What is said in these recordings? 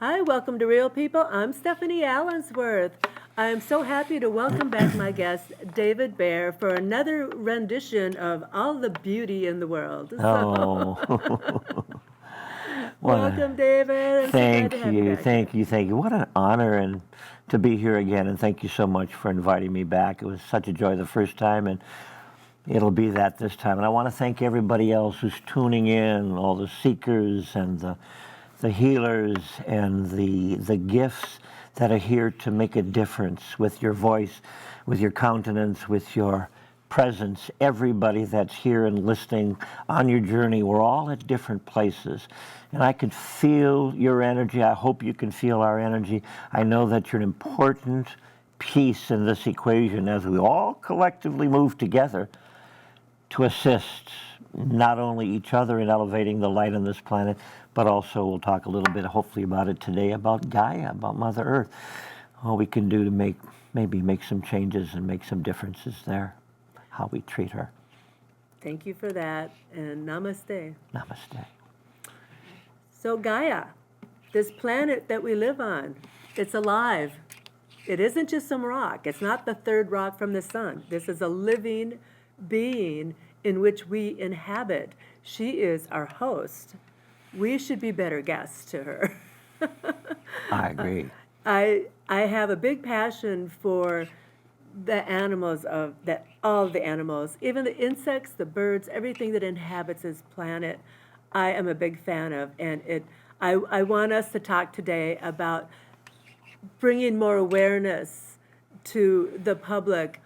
Hi, welcome to Real People. I'm Stephanie Allensworth. I am so happy to welcome back my guest, David Behr, for another rendition of All the Beauty in the World. Oh, Welcome, David. I'm so glad to thank have you you, back. thank you, thank you. What an honor and to be here again, and thank you so much for inviting me back. It was such a joy the first time, and it'll be that this time. And I want to thank everybody else who's tuning in, all the seekers and the healers and the gifts that are here to make a difference with your voice, with your countenance, with your presence. Everybody that's here and listening on your journey, we're all at different places. And I can feel your energy. I hope you can feel our energy. I know that you're an important piece in this equation as we all collectively move together to assist not only each other in elevating the light on this planet, but also we'll talk a little bit, hopefully, about it today, about Gaia, about Mother Earth. All we can do to maybe make some changes and make some differences there, how we treat her. Thank you for that, and namaste. Namaste. So Gaia, this planet that we live on, it's alive. It isn't just some rock. It's not the third rock from the sun. This is a living being in which we inhabit. She is our host. We should be better guests to her. I agree. I have a big passion for the animals all the animals, even the insects, the birds, everything that inhabits this planet. I am a big fan of, and I want us to talk today about bringing more awareness to the public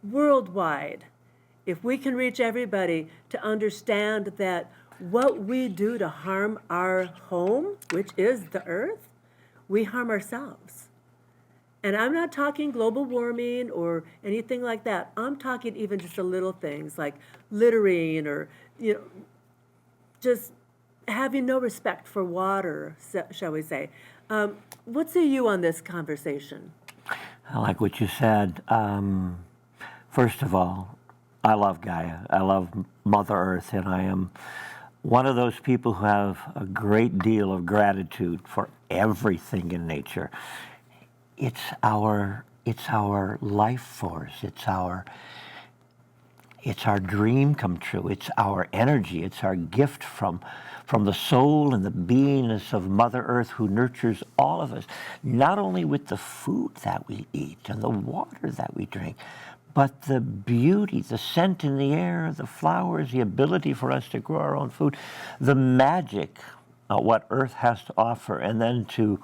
worldwide. If we can reach everybody to understand that what we do to harm our home, which is the earth, we harm ourselves. And I'm not talking global warming or anything like that. I'm talking even just the little things like littering or, just having no respect for water, shall we say. What say you on this conversation? I like what you said. First of all, I love Gaia. I love Mother Earth, and I am one of those people who have a great deal of gratitude for everything in nature. It's our life force. It's our dream come true. It's our energy. It's our gift from the soul and the beingness of Mother Earth, who nurtures all of us, not only with the food that we eat and the water that we drink, but the beauty, the scent in the air, the flowers, the ability for us to grow our own food, the magic of what Earth has to offer, and then to,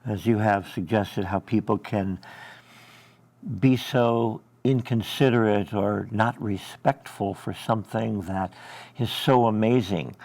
as you have suggested, how people can be so inconsiderate or not respectful for something that is so amazing.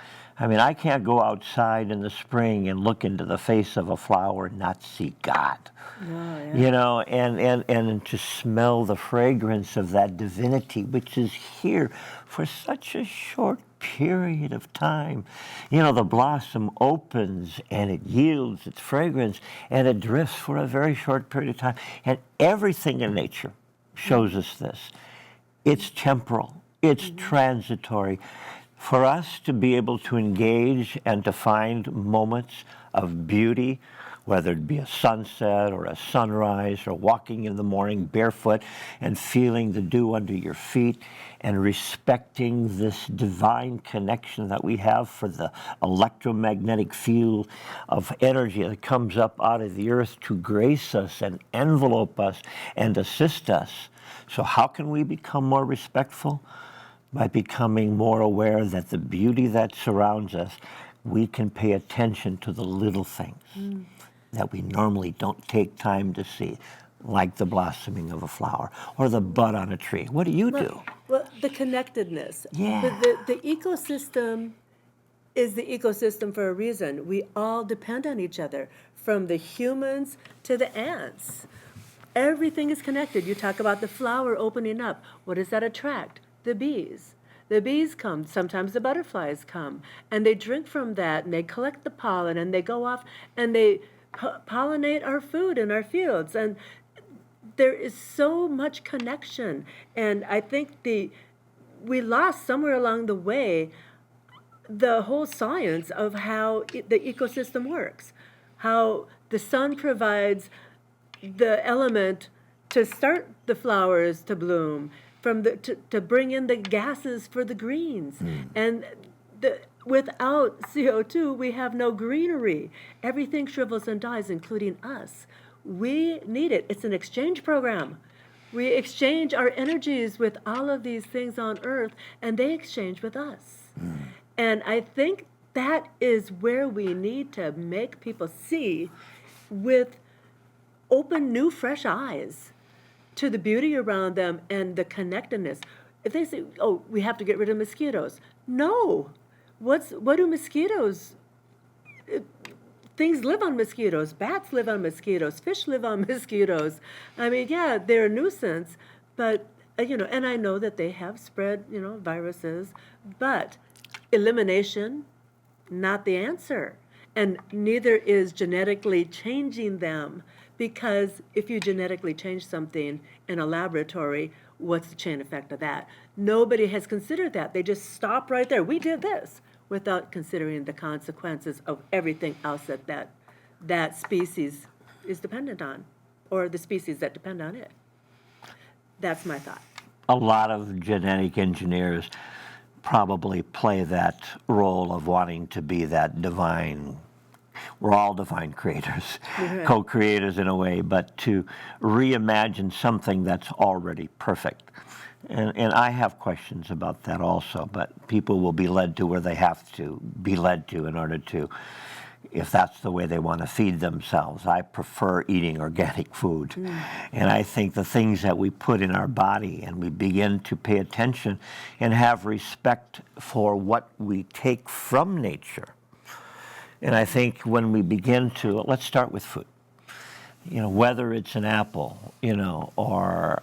I mean, I can't go outside in the spring and look into the face of a flower and not see God. Oh, yeah. And to smell the fragrance of that divinity, which is here for such a short period of time. The blossom opens and it yields its fragrance and it drifts for a very short period of time. And everything in nature shows us this. It's temporal, it's transitory. For us to be able to engage and to find moments of beauty, whether it be a sunset or a sunrise or walking in the morning barefoot and feeling the dew under your feet and respecting this divine connection that we have for the electromagnetic field of energy that comes up out of the earth to grace us and envelope us and assist us. So how can we become more respectful? By becoming more aware that the beauty that surrounds us, we can pay attention to the little things that we normally don't take time to see, like the blossoming of a flower or the bud on a tree. What do you do? Well, the connectedness. Yeah. The ecosystem is the ecosystem for a reason. We all depend on each other, from the humans to the ants. Everything is connected. You talk about the flower opening up. What does that attract? The bees. The bees come, sometimes the butterflies come, and they drink from that, and they collect the pollen, and they go off, and they pollinate our food in our fields. And there is so much connection. And I think we lost somewhere along the way the whole science of how the ecosystem works. how the sun provides the element to start the flowers to bloom, to bring in the gases for the greens. And without CO2, we have no greenery. Everything shrivels and dies, including us. We need it. It's an exchange program. We exchange our energies with all of these things on Earth, and they exchange with us. And I think that is where we need to make people see with open, new, fresh eyes to the beauty around them and the connectedness. If they say, oh, we have to get rid of mosquitoes. No. What do mosquitoes? Things live on mosquitoes. Bats live on mosquitoes. Fish live on mosquitoes. I mean, yeah, they're a nuisance, but, and I know that they have spread, viruses, but elimination, not the answer. And neither is genetically changing them, because if you genetically change something in a laboratory, what's the chain effect of that? Nobody has considered that. They just stop right there. We did this, without considering the consequences of everything else that species is dependent on, or the species that depend on it. That's my thought. A lot of genetic engineers probably play that role of wanting to be that divine. We're all divine creators, co-creators in a way, but to reimagine something that's already perfect. And I have questions about that also, but people will be led to where they have to be led to in order to, if that's the way they want to feed themselves. I prefer eating organic food. And I think the things that we put in our body, and we begin to pay attention and have respect for what we take from nature. And I think when we begin to, let's start with food. Whether it's an apple, or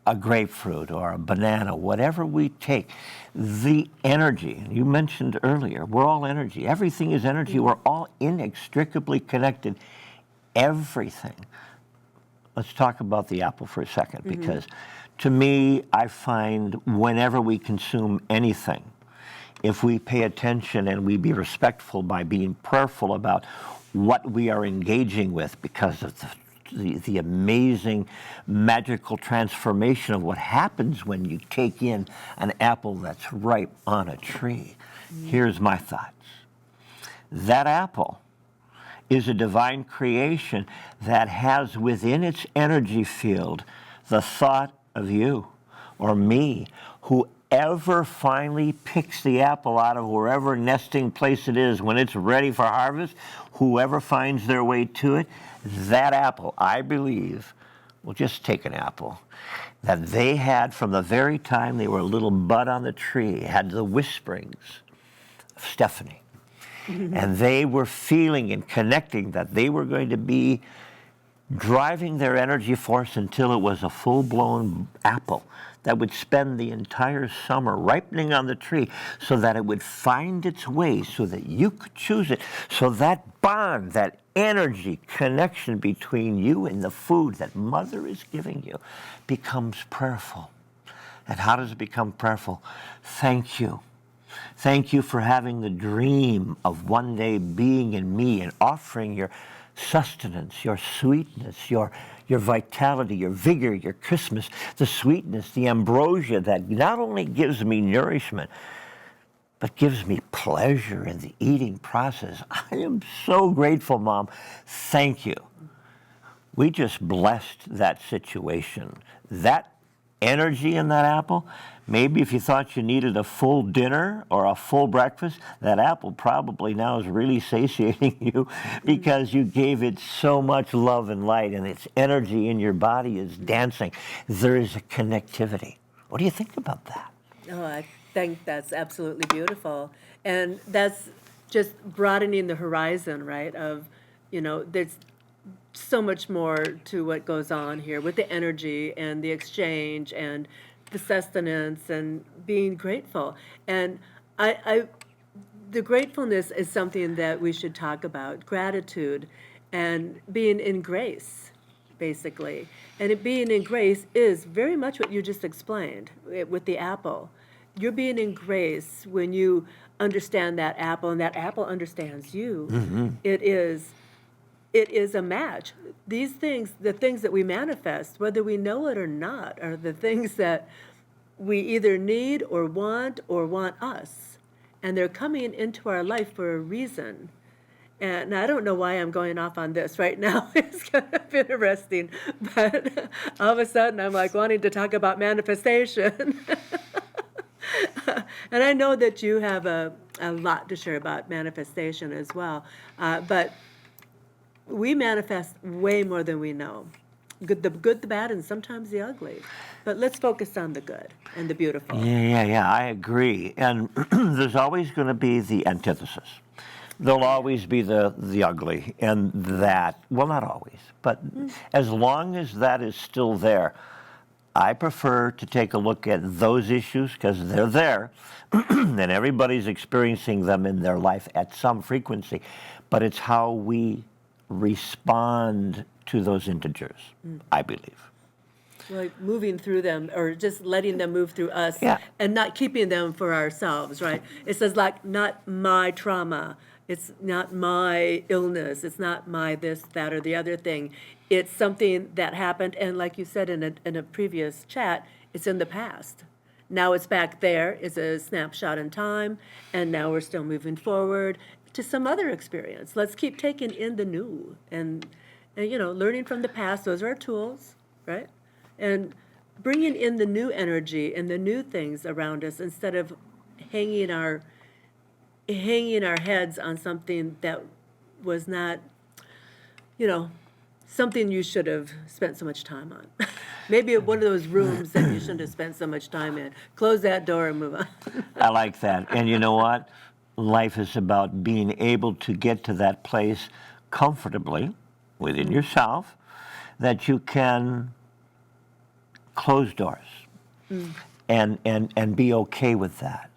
a grapefruit or a banana, whatever we take, the energy, you mentioned earlier, we're all energy. Everything is energy. We're all inextricably connected. Everything. Let's talk about the apple for a second, because to me, I find whenever we consume anything, if we pay attention and we be respectful by being prayerful about what we are engaging with, because of the amazing magical transformation of what happens when you take in an apple that's ripe on a tree. Here's my thoughts. That apple is a divine creation that has within its energy field the thought of you or me. Whoever finally picks the apple out of wherever nesting place it is when it's ready for harvest, whoever finds their way to it, that apple, I believe, will just take an apple that they had from the very time they were a little bud on the tree, had the whisperings of Stephanie. And they were feeling and connecting that they were going to be driving their energy force until it was a full-blown apple that would spend the entire summer ripening on the tree, so that it would find its way, so that you could choose it. So that bond, that energy connection between you and the food that Mother is giving you becomes prayerful. And how does it become prayerful? Thank you. Thank you for having the dream of one day being in me and offering your sustenance, your sweetness, your vitality, your vigor, your Christmas, the sweetness, the ambrosia that not only gives me nourishment, but gives me pleasure in the eating process. I am so grateful, Mom. Thank you. We just blessed that situation. That energy in that apple, maybe if you thought you needed a full dinner or a full breakfast, that apple probably now is really satiating you, because you gave it so much love and light, and its energy in your body is dancing. There is a connectivity. What do you think about that? Oh, I think that's absolutely beautiful. And that's just broadening the horizon, right? Of, there's so much more to what goes on here with the energy and the exchange and the sustenance and being grateful. And the gratefulness is something that we should talk about, gratitude and being in grace, basically. And being in grace is very much what you just explained with the apple. You're being in grace when you understand that apple, and that apple understands you. It is it is a match. These things, the things that we manifest, whether we know it or not, are the things that we either need or want us. And they're coming into our life for a reason. And I don't know why I'm going off on this right now. It's kind of interesting. But all of a sudden, I'm like wanting to talk about manifestation. And I know that you have a lot to share about manifestation as well. But we manifest way more than we know. The good, the bad, and sometimes the ugly. But let's focus on the good and the beautiful. Yeah, I agree. And there's always going to be the antithesis. There'll always be the ugly, and that, well, not always, but as long as that is still there, I prefer to take a look at those issues because they're there, and everybody's experiencing them in their life at some frequency, but it's how we respond to those integers, I believe. Like moving through them or just letting them move through us and not keeping them for ourselves, right? It says like, not my trauma. It's not my illness. It's not my this, that, or the other thing. It's something that happened. And like you said in a previous chat, it's in the past. Now it's back there. It's a snapshot in time. And now we're still moving forward to some other experience. Let's keep taking in the new and learning from the past. Those are our tools, right? And bringing in the new energy and the new things around us instead of hanging our heads on something that was not, something you should have spent so much time on. Maybe one of those rooms that you shouldn't have spent so much time in. Close that door and move on. I like that. And you know what? Life is about being able to get to that place comfortably within yourself that you can close doors and be okay with that.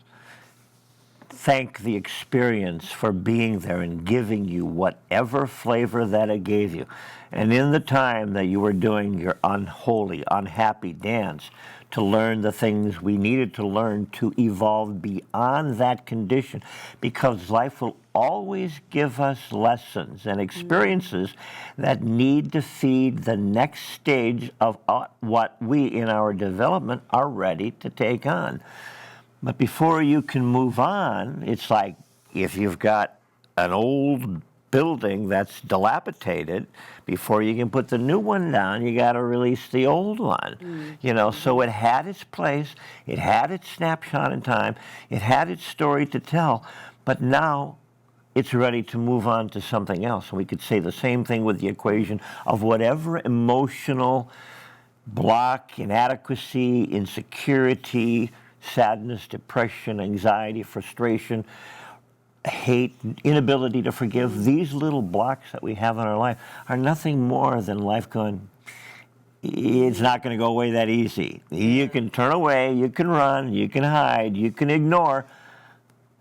Thank the experience for being there and giving you whatever flavor that it gave you. And in the time that you were doing your unholy, unhappy dance, to learn the things we needed to learn to evolve beyond that condition, because life will always give us lessons and experiences that need to feed the next stage of what we in our development are ready to take on. But before you can move on, it's like if you've got an old building that's dilapidated, before you can put the new one down, you got to release the old one. So it had its place, it had its snapshot in time, it had its story to tell, but now it's ready to move on to something else. And we could say the same thing with the equation of whatever emotional block, inadequacy, insecurity, sadness, depression, anxiety, frustration, hate, inability to forgive. These little blocks that we have in our life are nothing more than life going, it's not going to go away that easy. You can turn away, you can run, you can hide, you can ignore,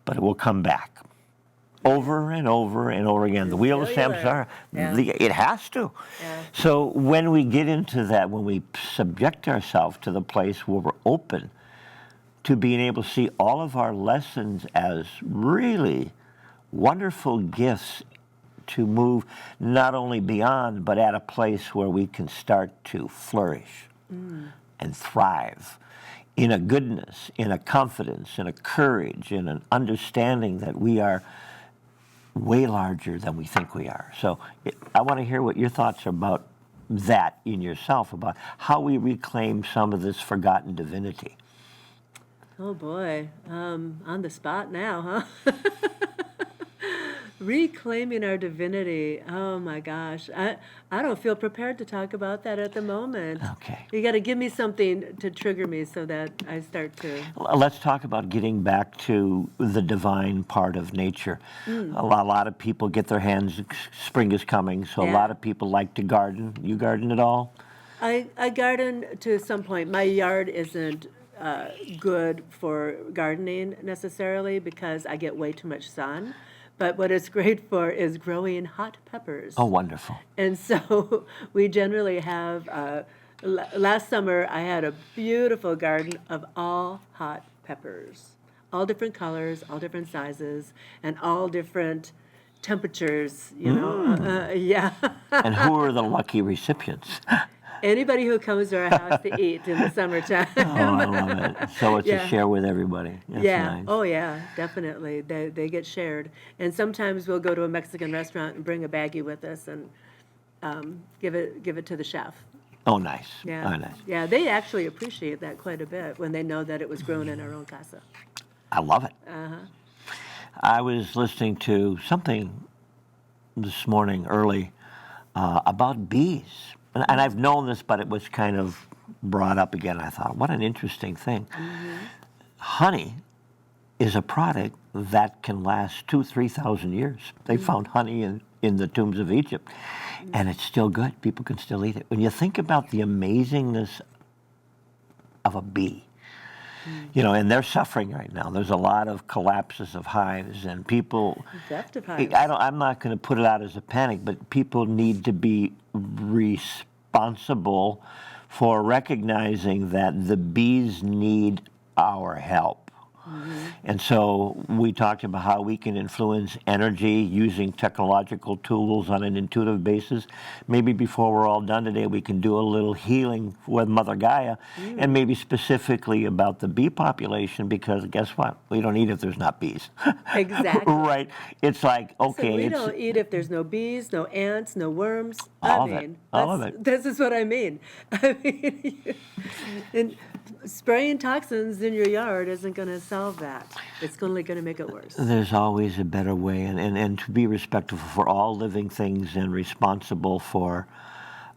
but it will come back over and over and over again. The wheel of samsara, it has to. So when we get into that, when we subject ourselves to the place where we're open to being able to see all of our lessons as really wonderful gifts to move not only beyond, but at a place where we can start to flourish and thrive in a goodness, in a confidence, in a courage, in an understanding that we are way larger than we think we are. So I want to hear what your thoughts are about that in yourself, about how we reclaim some of this forgotten divinity. Oh boy, on the spot now, huh? Reclaiming our divinity. Oh my gosh, I don't feel prepared to talk about that at the moment. Okay. You got to give me something to trigger me so that I start to. Let's talk about getting back to the divine part of nature. A lot of people get their hands, spring is coming, so a lot of people like to garden. You garden at all? I garden to some point. My yard isn't good for gardening necessarily because I get way too much sun. But what it's great for is growing hot peppers. Oh, wonderful. And so we generally have, last summer I had a beautiful garden of all hot peppers, all different colors, all different sizes, and all different temperatures, yeah. And who are the lucky recipients? Anybody who comes to our house to eat in the summertime. Oh, I love it. So it's a Yeah. share with everybody. That's Yeah. nice. Oh, yeah. Definitely. They get shared, and sometimes we'll go to a Mexican restaurant and bring a baggie with us and give it to the chef. Oh, nice. Yeah. Oh, nice. Yeah. They actually appreciate that quite a bit when they know that it was grown in our own casa. I love it. Uh-huh. I was listening to something this morning early about bees. And I've known this, but it was kind of brought up again. I thought, what an interesting thing. Honey is a product that can last 2,000-3,000 years. They found honey in the tombs of Egypt, and it's still good. People can still eat it. When you think about the amazingness of a bee, and they're suffering right now. There's a lot of collapses of hives, and people. Theft of hives. I'm not going to put it out as a panic, but people need to be responsible for recognizing that the bees need our help. And so we talked about how we can influence energy using technological tools on an intuitive basis. Maybe before we're all done today, we can do a little healing with Mother Gaia, and maybe specifically about the bee population, because guess what? We don't eat if there's not bees. Exactly. Right? It's like, okay. So we don't eat if there's no bees, no ants, no worms. All of it. This is what I mean. I mean, and spraying toxins in your yard isn't going to solve that. It's only going to make it worse. There's always a better way, and to be respectful for all living things and responsible for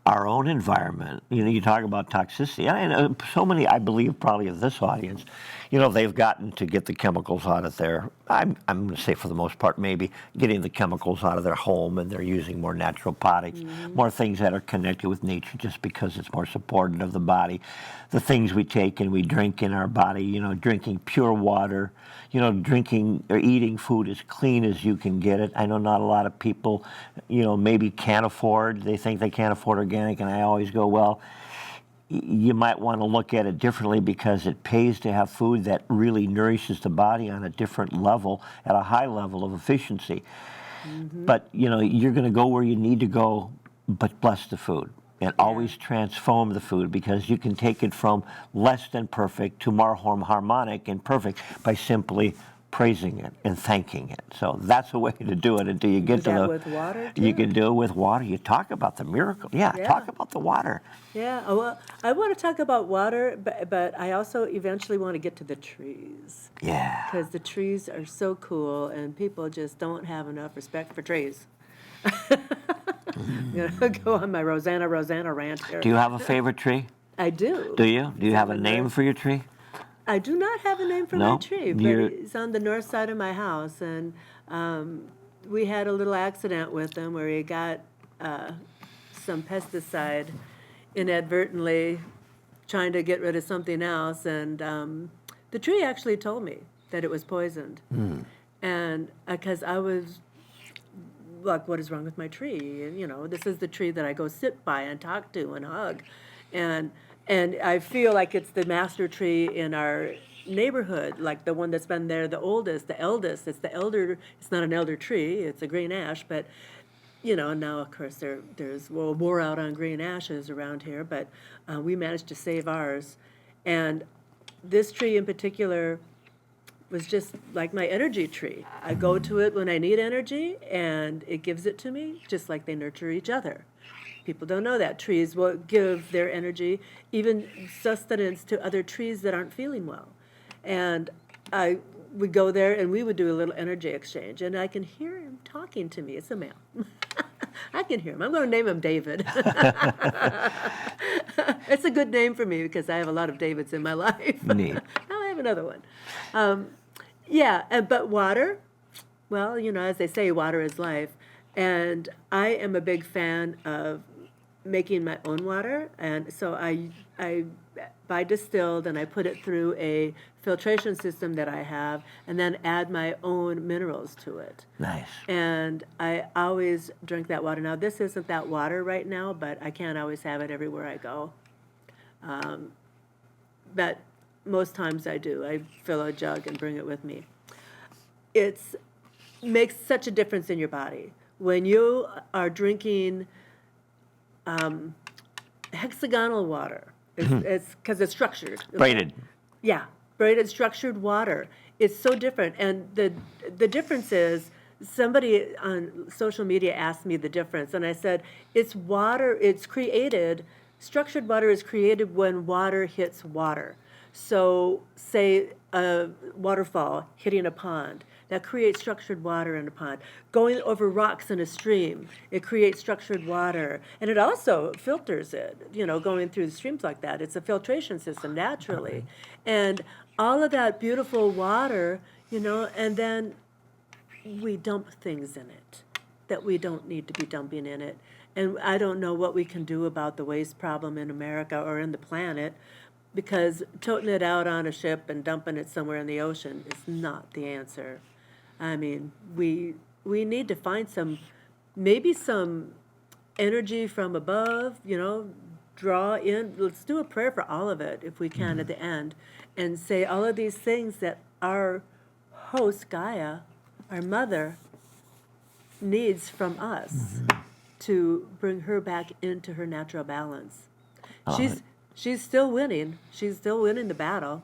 our own environment. You talk about toxicity. And so many, I believe, probably of this audience, they've gotten to get the chemicals out of their, I'm going to say for the most part, maybe getting the chemicals out of their home, and they're using more natural products, more things that are connected with nature just because it's more supportive of the body. The things we take and we drink in our body, drinking pure water, drinking or eating food as clean as you can get it. I know not a lot of people, maybe can't afford, they think they can't afford organic, and I always go, well, you might want to look at it differently, because it pays to have food that really nourishes the body on a different level, at a high level of efficiency. But, you're going to go where you need to go, but bless the food. And always transform the food, because you can take it from less than perfect to more harmonic and perfect by simply praising it and thanking it. So that's a way to do it until you get to the. With water too? You can do it with water. You talk about the miracle. Yeah. Talk about the water. Yeah, well, I want to talk about water, but I also eventually want to get to the trees. Yeah. Because the trees are so cool, and people just don't have enough respect for trees. Go on my Rosanna rant here. Do you have a favorite tree? I do. Do you? Do you have a name for your tree? I do not have a name for No? my tree, but it's on the north side of my house, and we had a little accident with him where he got some pesticide inadvertently trying to get rid of something else, and the tree actually told me that it was poisoned. And because I was like, what is wrong with my tree? And, this is the tree that I go sit by and talk to and hug. And I feel like it's the master tree in our neighborhood, like the one that's been there the oldest, the eldest. It's the elder. It's not an elder tree. It's a green ash. But, now, of course, there's war out on green ashes around here. But we managed to save ours. And this tree in particular was just like my energy tree. I go to it when I need energy, and it gives it to me, just like they nurture each other. People don't know that. Trees will give their energy, even sustenance, to other trees that aren't feeling well. And I would go there, and we would do a little energy exchange, and I can hear him talking to me. It's a male. I can hear him. I'm going to name him David. It's a good name for me, because I have a lot of Davids in my life. Neat. Now I have another one. But water, well, as they say, water is life. And I am a big fan of making my own water. And so I buy distilled, and I put it through a filtration system that I have, and then add my own minerals to it. Nice. And I always drink that water. Now, this isn't that water right now, but I can't always have it everywhere I go. But most times I do. I fill a jug and bring it with me. It's makes such a difference in your body. When you are drinking hexagonal water, it's because it's structured. Braided. Yeah, braided structured water. It's so different. And the difference is, somebody on social media asked me the difference, and I said, it's water, it's created, structured water is created when water hits water. So say a waterfall hitting a pond, that creates structured water in a pond. Going over rocks in a stream, it creates structured water. And it also filters it, going through the streams like that. It's a filtration system naturally. And all of that beautiful water, and then we dump things in it that we don't need to be dumping in it. And I don't know what we can do about the waste problem in America or in the planet, because toting it out on a ship and dumping it somewhere in the ocean is not the answer. I mean, we need to find maybe some energy from above, draw in. Let's do a prayer for all of it if we can at the end, and say all of these things that our host, Gaia, our mother, needs from us to bring her back into her natural balance. She's still winning. She's still winning the battle.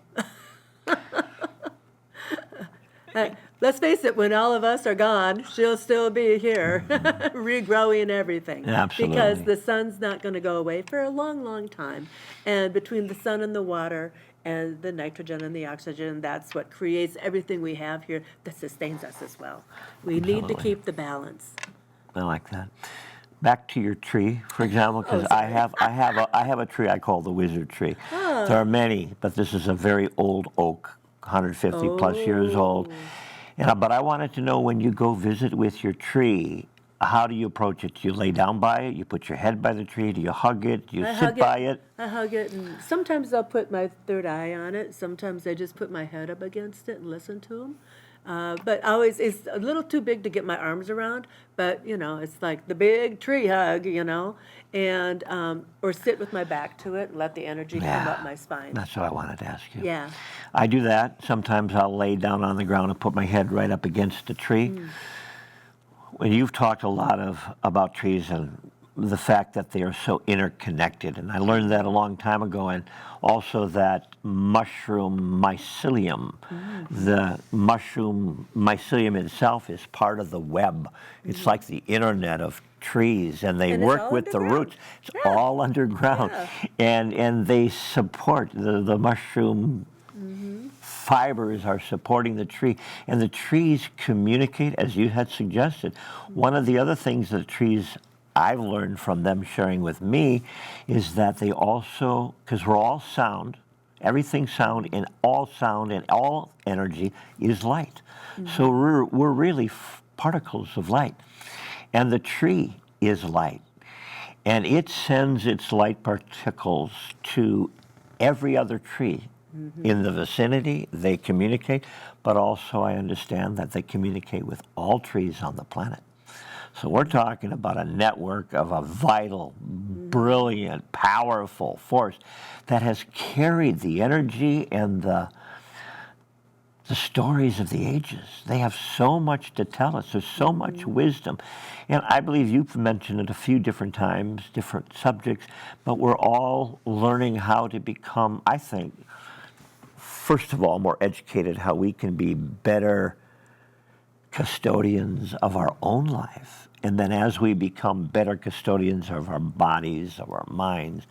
Let's face it, when all of us are gone, she'll still be here, regrowing everything. Absolutely. Because the sun's not going to go away for a long, long time. And between the sun and the water and the nitrogen and the oxygen, that's what creates everything we have here that sustains us as well. We need to keep the balance. I like that. Back to your tree, for example, because I have a tree I call the wizard tree. There are many, but this is a very old oak, 150 plus years old. But I wanted to know, when you go visit with your tree, how do you approach it? Do you lay down by it? You put your head by the tree? Do you hug it? Do you sit by it? I hug it, and sometimes I'll put my third eye on it. Sometimes I just put my head up against it and listen to them. But always, it's a little too big to get my arms around, but, it's like the big tree hug, and, or sit with my back to it and let the energy come up my spine. That's what I wanted to ask you. Yeah. I do that. Sometimes I'll lay down on the ground and put my head right up against the tree. Well, you've talked a lot about trees and the fact that they are so interconnected, and I learned that a long time ago, and also that mushroom mycelium, the mushroom mycelium itself is part of the web. It's like the internet of trees, and they work with the roots. It's all underground, and they support the mushroom. Fibers are supporting the tree, and the trees communicate, as you had suggested. One of the other things that trees I've learned from them sharing with me is that they also, because we're all sound, everything's sound and all energy is light. So we're really particles of light, and the tree is light, and it sends its light particles to every other tree in the vicinity. They communicate, but also I understand that they communicate with all trees on the planet. So we're talking about a network of a vital, brilliant, powerful force that has carried the energy and the stories of the ages. They have so much to tell us. There's so much wisdom. And I believe you've mentioned it a few different times, different subjects, but we're all learning how to become, I think, first of all, more educated, how we can be better custodians of our own life. And then as we become better custodians of our bodies, of our minds,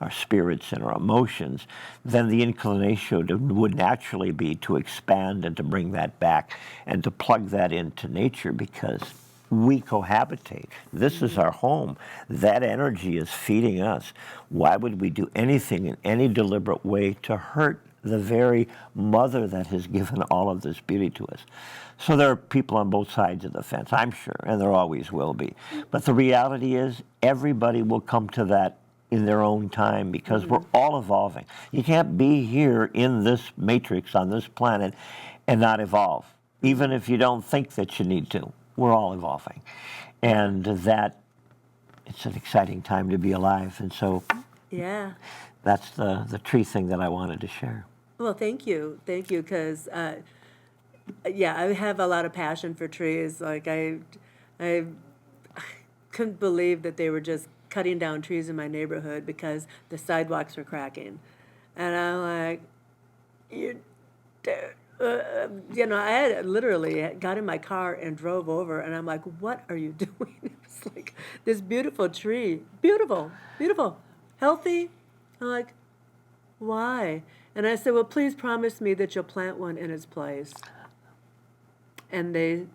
our spirits, and our emotions, then the inclination would naturally be to expand and to bring that back and to plug that into nature, because we cohabitate. This is our home. That energy is feeding us. Why would we do anything in any deliberate way to hurt the very mother that has given all of this beauty to us? So there are people on both sides of the fence, I'm sure, and there always will be. But the reality is, everybody will come to that in their own time, because we're all evolving. You can't be here in this matrix on this planet and not evolve, even if you don't think that you need to. We're all evolving. And that, it's an exciting time to be alive. And so that's the tree thing that I wanted to share. Well, thank you, because yeah, I have a lot of passion for trees. Like I couldn't believe that they were just cutting down trees in my neighborhood because the sidewalks were cracking, and I'm like, you, I had literally got in my car and drove over, and I'm like, what are you doing? It's like this beautiful tree, beautiful, beautiful, healthy. I'm like, why? And I said, well, please promise me that you'll plant one in its place. And they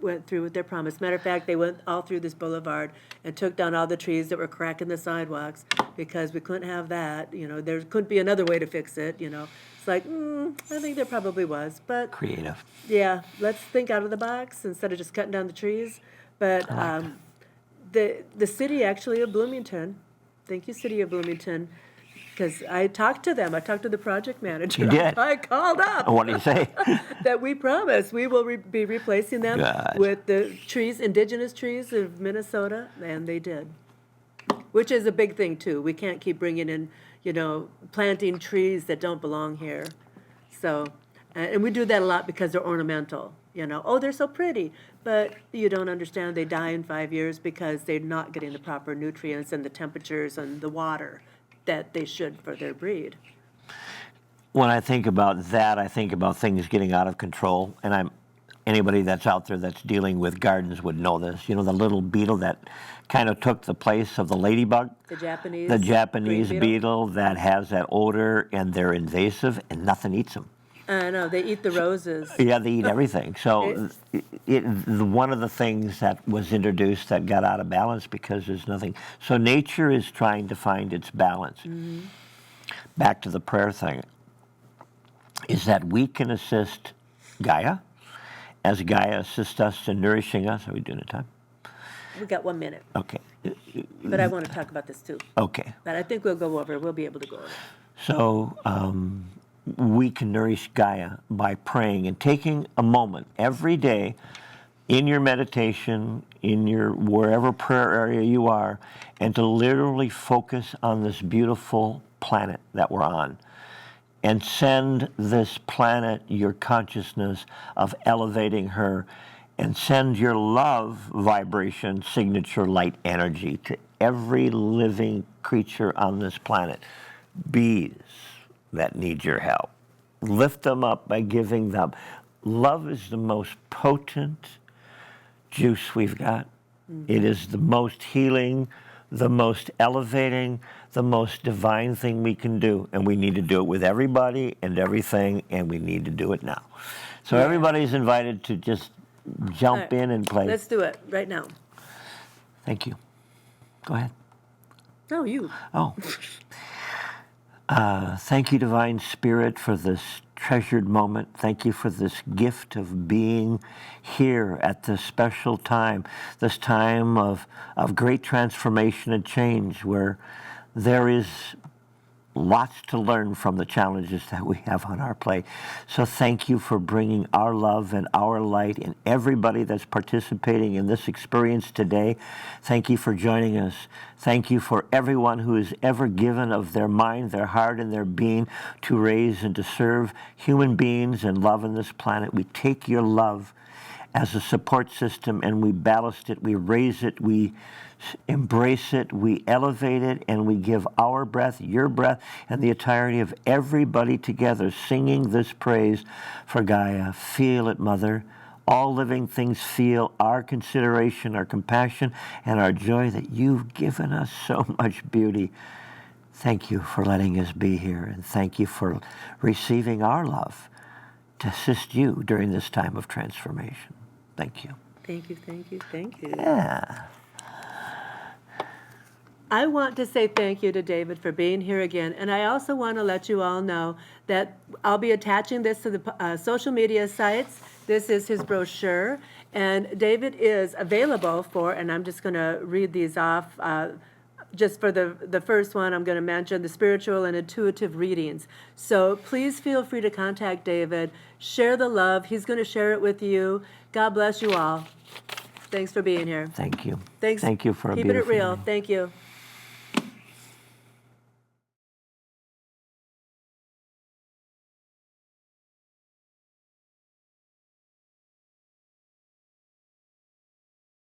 went through with their promise. Matter of fact, they went all through this boulevard and took down all the trees that were cracking the sidewalks because we couldn't have that. There couldn't be another way to fix it. It's like, I think there probably was. But Creative. yeah, let's think out of the box instead of just cutting down the trees. But the city actually of Bloomington, thank you, city of Bloomington, because I talked to them. I talked to the project manager. You did? I called up. What did he say? That we promise we will be replacing them God. with the trees, indigenous trees of Minnesota, and they did. Which is a big thing too. We can't keep bringing in, planting trees that don't belong here. So, and we do that a lot because they're ornamental. Oh, they're so pretty, but you don't understand they die in 5 years because they're not getting the proper nutrients and the temperatures and the water that they should for their breed. When I think about that, I think about things getting out of control. And anybody that's out there that's dealing with gardens would know this. The little beetle that kind of took the place of the ladybug. The Japanese green beetle that has that odor, and they're invasive, and nothing eats them. I know, they eat the roses. Yeah, they eat everything. So one of the things that was introduced that got out of balance because there's nothing. So nature is trying to find its balance. Mm-hmm. Back to the prayer thing, is that we can assist Gaia as Gaia assists us in nourishing us. Are we doing it time? We got 1 minute. Okay. But I want to talk about this too. Okay. But I think we'll be able to go over it. So we can nourish Gaia by praying and taking a moment every day in your meditation, in your wherever prayer area you are, and to literally focus on this beautiful planet that we're on. And send this planet your consciousness of elevating her, and send your love vibration, signature light energy to every living creature on this planet. Bees that need your help. Lift them up by giving them. Love is the most potent juice we've got. Mm-hmm. It is the most healing, the most elevating, the most divine thing we can do. And we need to do it with everybody and everything, and we need to do it now. So everybody's invited to just jump in and play. Let's do it right now. Thank you. Go ahead. No, you. Oh. Thank you, Divine Spirit, for this treasured moment. Thank you for this gift of being here at this special time, this time of great transformation and change, where there is lots to learn from the challenges that we have on our plate. So thank you for bringing our love and our light and everybody that's participating in this experience today. Thank you for joining us. Thank you for everyone who has ever given of their mind, their heart, and their being to raise and to serve human beings and love on this planet. We take your love as a support system and we ballast it, we raise it, we embrace it, we elevate it, and we give our breath, your breath, and the entirety of everybody together singing this praise for Gaia. Feel it, Mother. All living things feel our consideration, our compassion, and our joy that you've given us so much beauty. Thank you for letting us be here, and thank you for receiving our love to assist you during this time of transformation. Thank you. Thank you, thank you, thank you. Yeah. I want to say thank you to David for being here again, and I also want to let you all know that I'll be attaching this to the social media sites. This is his brochure, and David is available for, and I'm just going to read these off, just for the first one, I'm going to mention the spiritual and intuitive readings. So please feel free to contact David, share the love, he's going to share it with you. God bless you all. Thanks for being here. Thank you. Thanks. Thank you for a Keeping it beautiful real. evening. Thank you.